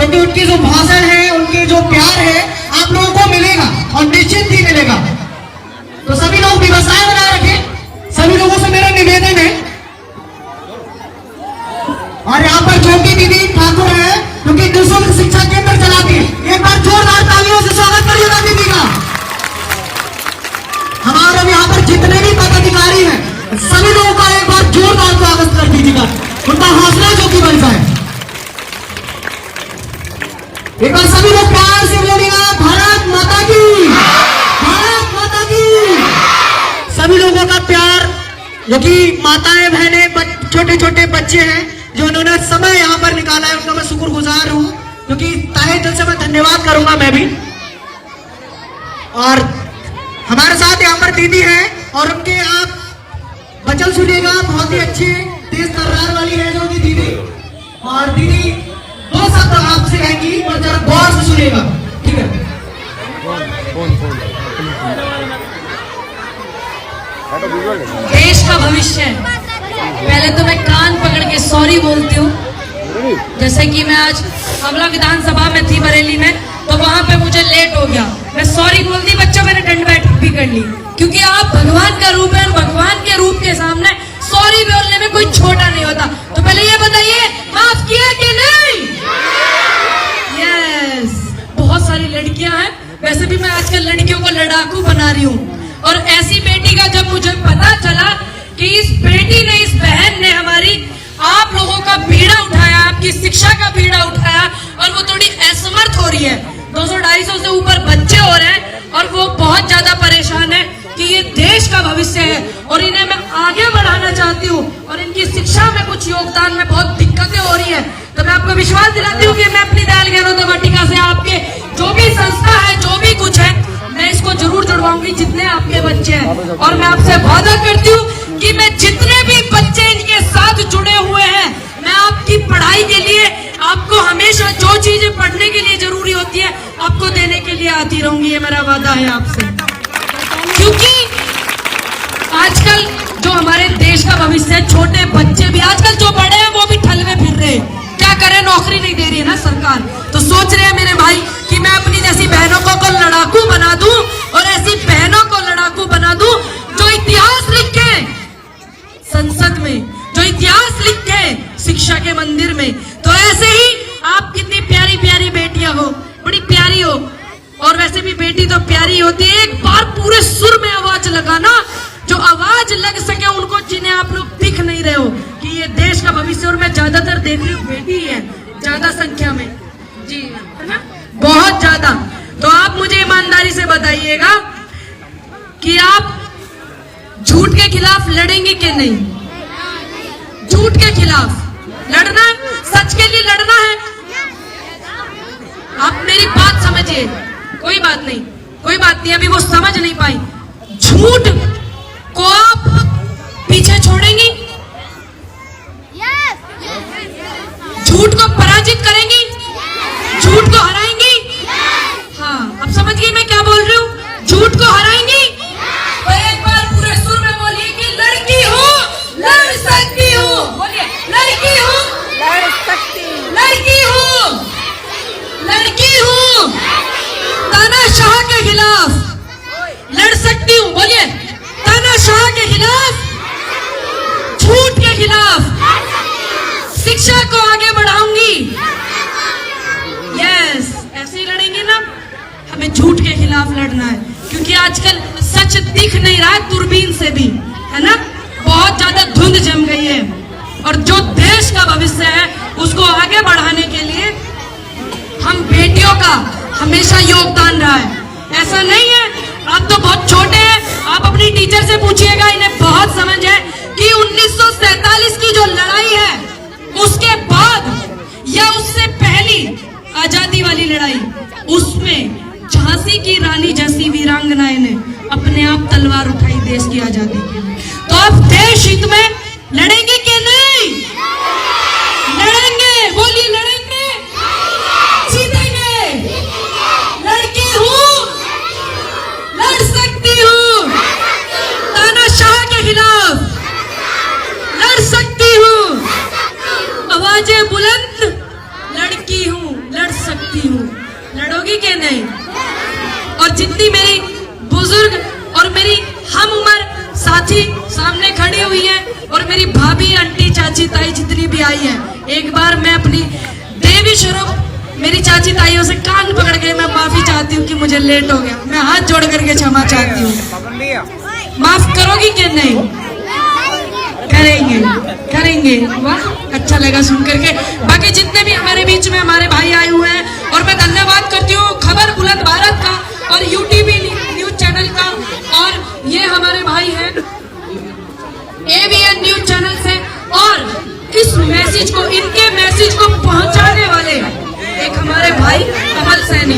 क्योंकि उनकी जो भाषण है, उनकी जो प्यार है आप लोगों को मिलेगा और निश्चित ही मिलेगा। तो सभी लोग व्यवस्थाएं बना रखें। सभी लोगों से मेरा निवेदन है, और यहाँ पर ज्योति दीदी ठाकुर है क्योंकि निःशुल्क शिक्षा केंद्र चलाती है, एक बार जोरदार तालियों से स्वागत करिएगा दीदी का। हमारे यहाँ पर जितने भी पदाधिकारी हैं सभी लोगों का एक बार जोरदार स्वागत कर दीजिएगा, उनका हौसला जो कि बढ़ जाए। एक बार सभी लोग प्यार से बोलिएगा भारत माता की, भारत माता की। सभी लोगों का प्यार, जो कि माताएं बहनें छोटे छोटे बच्चे हैं जो उन्होंने समय यहाँ पर निकाला है, उनका मैं शुक्रगुजार हूँ, क्योंकि तहे दिल से मैं धन्यवाद करूंगा मैं भी। और हमारे साथ यहाँ पर दीदी हैं और उनके आप वचन सुनिएगा, बहुत ही अच्छे तेज तर्रार वाली है जो कि दीदी। और दीदी दो शब्द आपसे कहेंगी और जरा गौर से सुनिएगा, ठीक है? देश का भविष्य, पहले तो मैं कान पकड़ के सॉरी बोलती हूँ। जैसे कि मैं आज अमला विधानसभा में थी बरेली में, तो वहां पे मुझे लेट हो गया, मैं सॉरी बोल दी। बच्चों मैंने दंड बैठक भी कर ली, क्योंकि आप भगवान का रूप है और भगवान के रूप के सामने सॉरी बोलने में कोई छोटा नहीं होता। तो पहले ये बताइए, माफ किया कि नहीं? यस। बहुत सारी लड़कियां हैं, वैसे भी मैं आजकल लड़कियों को लड़ाकू बना रही हूँ। और ऐसी बेटी का जब मुझे पता चला कि इस बेटी ने, इस बहन ने हमारी आप लोगों का बीड़ा उठाया, आपकी शिक्षा का बीड़ा उठाया, और वो थोड़ी असमर्थ हो रही है, 200-250 से ऊपर बच्चे हो रहे हैं और वो बहुत ज्यादा परेशान है कि ये देश का भविष्य है और इन्हें मैं आगे बढ़ाना चाहती हूँ और इनकी शिक्षा में कुछ योगदान में बहुत दिक्कतें हो रही है। तो मैं आपको विश्वास दिलाती हूँ कि मैं अपनी दयाल गहलोत वाटिका से आपके जो भी संस्था है, जो भी कुछ है, मैं इसको जरूर जुड़वाऊंगी जितने आपके बच्चे हैं। और मैं आपसे वादा करती हूँ कि मैं जितने भी बच्चे इनके साथ जुड़े हुए हैं, मैं आपकी पढ़ाई के लिए, आपको हमेशा जो चीजें पढ़ने के लिए जरूरी होती है आपको देने के लिए आती रहूंगी। ये मेरा वादा है आपसे, क्योंकि आजकल जो हमारे देश का भविष्य है, छोटे बच्चे भी आजकल जो बड़े हैं वो भी ठल में फिर रहे हैं। क्या करें, नौकरी नहीं दे रही है ना सरकार, तो सोच रहे हैं मेरे भाई कि मैं अपनी जैसी बहनों को लड़ाकू बना दूं और ऐसी बहनों को लड़ाकू बना दूं जो इतिहास लिखे संसद में, जो इतिहास लिखे शिक्षा के मंदिर में। तो ऐसे ही आप कितनी प्यारी प्यारी बेटियां हो, बड़ी प्यारी हो, और वैसे भी बेटी तो प्यारी होती है। एक बार पूरे सुर में आवाज लगाना, जो आवाज लग सके उनको, जिन्हें आप लोग दिख नहीं रहे हो कि ये देश का भविष्य। और मैं ज्यादातर देख रही हूँ बेटी है ज्यादा संख्या में, जी है ना, बहुत ज्यादा। तो आप मुझे ईमानदारी से बताइएगा कि आप झूठ के खिलाफ लड़ेंगे कि नहीं? झूठ के खिलाफ लड़ना, सच के लिए लड़ना है। आप मेरी बात समझिए, कोई बात नहीं, कोई बात नहीं, अभी वो समझ नहीं पाई। झूठ को आप पीछे छोड़ेंगी, झूठ को पराजित करेंगी, झूठ को हराएंगी। हाँ, अब समझ गई मैं क्या बोल रही हूँ? झूठ को हराएंगी। तो एक बार पूरे सुर में बोलिए कि लड़की हूँ, लड़ सकती हूँ। बोलिए, लड़की हूँ, लड़ सकती हूँ, लड़की हूँ, लड़की हूँ, तानाशाह के खिलाफ लड़ सकती हूँ। बोलिए, तानाशाह के खिलाफ, झूठ के खिलाफ शिक्षा को आगे बढ़ाऊंगी। यस, ऐसे ही लड़ेंगे ना। हमें झूठ के खिलाफ लड़ना है, क्योंकि आजकल सच दिख नहीं रहा है दूरबीन से भी, है ना, बहुत ज्यादा धुंध जम गई है। और जो देश का भविष्य है उसको आगे बढ़ाने के लिए हम बेटियों का हमेशा योगदान रहा है। ऐसा नहीं है, आप तो बहुत छोटे हैं, आप अपनी टीचर से पूछिएगा, इन्हें बहुत समझ है कि 1947 की जो लड़ाई है उसके बाद या उससे पहली आजादी वाली लड़ाई, उसमें झांसी की रानी जैसी वीरांगनाएं ने अपने आप तलवार उठाई देश की आजादी के लिए। तो आप देश हित में लड़ेंगे कि नहीं? लड़ेंगे, बोलिए, लड़ेंगे, जीतेंगे। लड़की हूँ, लड़ सकती हूँ, तानाशाह के खिलाफ लड़ सकती हूँ, आवाजें बुलंद, लड़की हूँ, लड़ लड़ोगी कि नहीं? और जितनी मेरी बुजुर्ग और मेरी हम उम्र साथी सामने खड़ी हुई हैं और मेरी भाभी, आंटी, चाची, ताई जितनी भी आई हैं, एक बार मैं अपनी देवी स्वरूप मेरी चाची ताइयों से कान पकड़ के मैं माफी चाहती हूँ कि मुझे लेट हो गया। मैं हाथ जोड़ करके क्षमा चाहती हूँ। माफ करोगी कि नहीं? करेंगे, करेंगे। वाह, अच्छा लगा सुन करके। बाकी जितने भी हमारे बीच में हमारे भाई आए हुए हैं, और मैं धन्यवाद करती हूँ खबर बुलंद भारत का और यूटीवी न्यूज चैनल का, और ये हमारे भाई हैं एवीएन न्यूज चैनल से, और इस मैसेज को, इनके मैसेज को पहुंचाने वाले एक हमारे भाई कमल सैनी।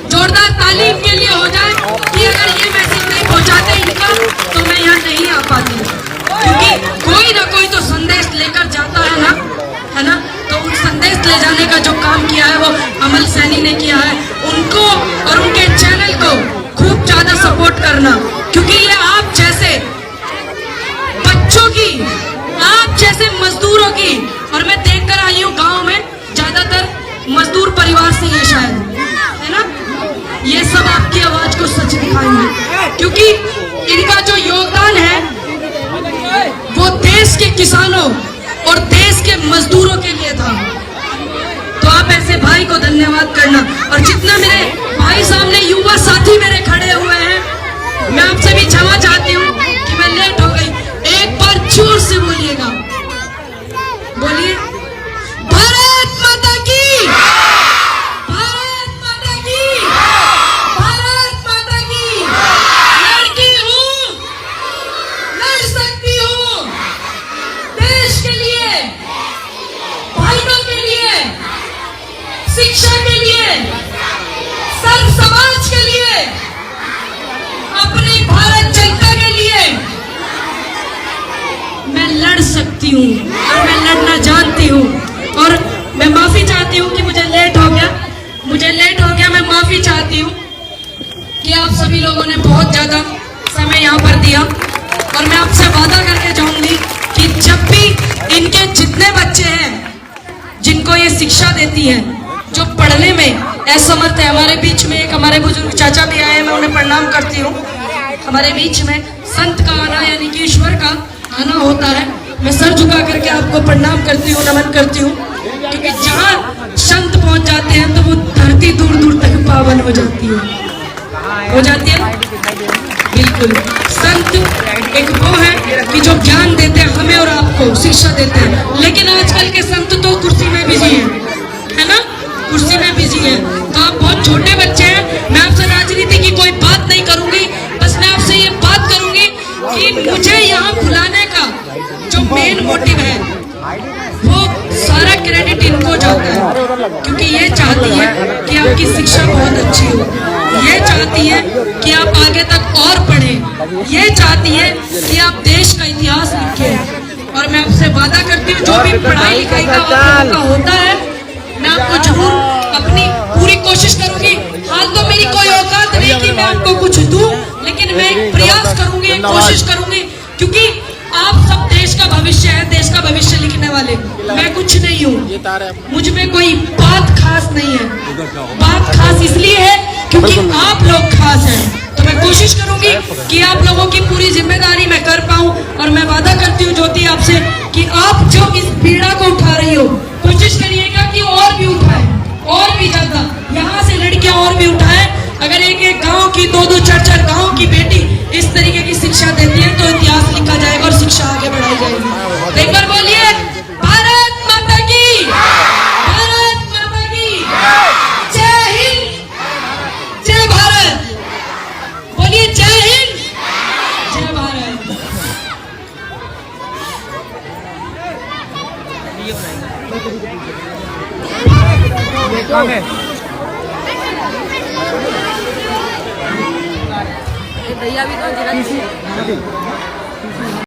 जोरदार ताली इनके लिए हो जाए कि अगर ये मैसेज नहीं पहुंचाते इनका तो मैं यहाँ नहीं आ पाती, क्योंकि कोई ना कोई तो संदेश लेकर जाता है ना। तो उन संदेश ले जाने का जो काम किया है वो कमल सैनी ने किया है। उनको और उनके चैनल को खूब ज्यादा सपोर्ट करना, क्योंकि ये आप जैसे बच्चों की, आप जैसे मजदूरों की, और मैं देख कर आई हूँ गाँव में ज्यादातर मजदूर परिवार से ये शायद है ना, ये सब आपकी आवाज को सच दिखाएंगे, क्योंकि इनका जो योगदान है वो देश के किसानों और देश के मजदूरों के लिए था। तो आप ऐसे भाई को धन्यवाद करना। और जितना मेरे भाई सामने युवा साथी मेरे खड़े हुए हैं, मैं आपसे भी क्षमा चाहती हूँ कि मैं लेट हो गई। एक बार जोर से बोलिएगा, बोलिए भारत माता की, भारत माता की, भारत माता की। लड़की हूँ, लड़ सकती हूँ देश के लिए, भाइयों के लिए, शिक्षा के लिए, सर्व समाज के लिए, अपनी भारत जनता के लिए मैं लड़ सकती हूँ और मैं लड़ना जानती हूँ। और मैं माफी चाहती हूँ कि मुझे लेट हो गया, मैं माफी चाहती हूँ कि आप सभी लोगों ने बहुत ज्यादा समय यहाँ पर दिया। और मैं आपसे वादा करके जाऊंगी कि जब भी इनके जितने बच्चे हैं जिनको ये शिक्षा देती हैं, जो पढ़ने में असमर्थ है, हमारे बीच में एक हमारे बुजुर्ग चाचा भी आए, मैं उन्हें प्रणाम करती हूँ। हमारे बीच में संत का आना यानी कि ईश्वर का आना होता है। मैं सर झुका करके आपको प्रणाम करती हूँ, नमन करती हूँ, क्योंकि जहाँ संत पहुँच जाते हैं तो वो धरती दूर दूर तक पावन हो जाती है ना? बिल्कुल। संत एक वो है कि जो ज्ञान देते हैं हमें और आपको, शिक्षा देते हैं। लेकिन आजकल के संत तो कुर्सी में बिजी है ना, कुर्सी में बिजी है। तो आप बहुत छोटे बच्चे हैं। मैं आपसे राजनीति की कोई बात नहीं करूंगी, बस मैं आपसे ये बात करूंगी कि मुझे यहाँ बुलाने का जो मेन मोटिव है वो सारा क्रेडिट इनको जाता है, क्योंकि ये चाहती है कि आपकी शिक्षा बहुत अच्छी हो, ये चाहती है कि आप आगे तक और पढ़ें, ये चाहती है कि आप देश का इतिहास लिखें। और मैं आपसे वादा करती हूँ जो भी पढ़ाई लिखाई का होता है, मैं आपको जरूर अपनी पूरी कोशिश करूंगी। हाल तो मेरी कोई औकात नहीं कि मैं आपको कुछ दूं, लेकिन मैं एक प्रयास करूंगी, एक कोशिश करूंगी, क्योंकि आप सब देश का भविष्य है, देश का भविष्य लिखने वाले। मैं कुछ नहीं हूँ, मुझ में कोई बात खास नहीं है। बात खास इसलिए है क्योंकि आप लोग खास हैं। तो मैं कोशिश करूंगी कि आप लोगों की पूरी जिम्मेदारी मैं कर पाऊं। और मैं वादा करती हूँ ज्योति आपसे कि आप जो इस पीड़ा को उठा रही हो, कोशिश करिएगा कि और भी उठाए, और भी ज्यादा, यहाँ से लड़कियां और भी उठाए। अगर एक एक गांव की, दो दो चार चार गांव की बेटी इस तरीके की शिक्षा देती है तो इतिहास लिखा जाएगा और शिक्षा आगे बढ़ाई जाएगी। एक बार बोलिए भारत माता की, भारत माता की जय हिंद, जय भारत। बोलिए जय हिंद, जय भारत। भैया भी तो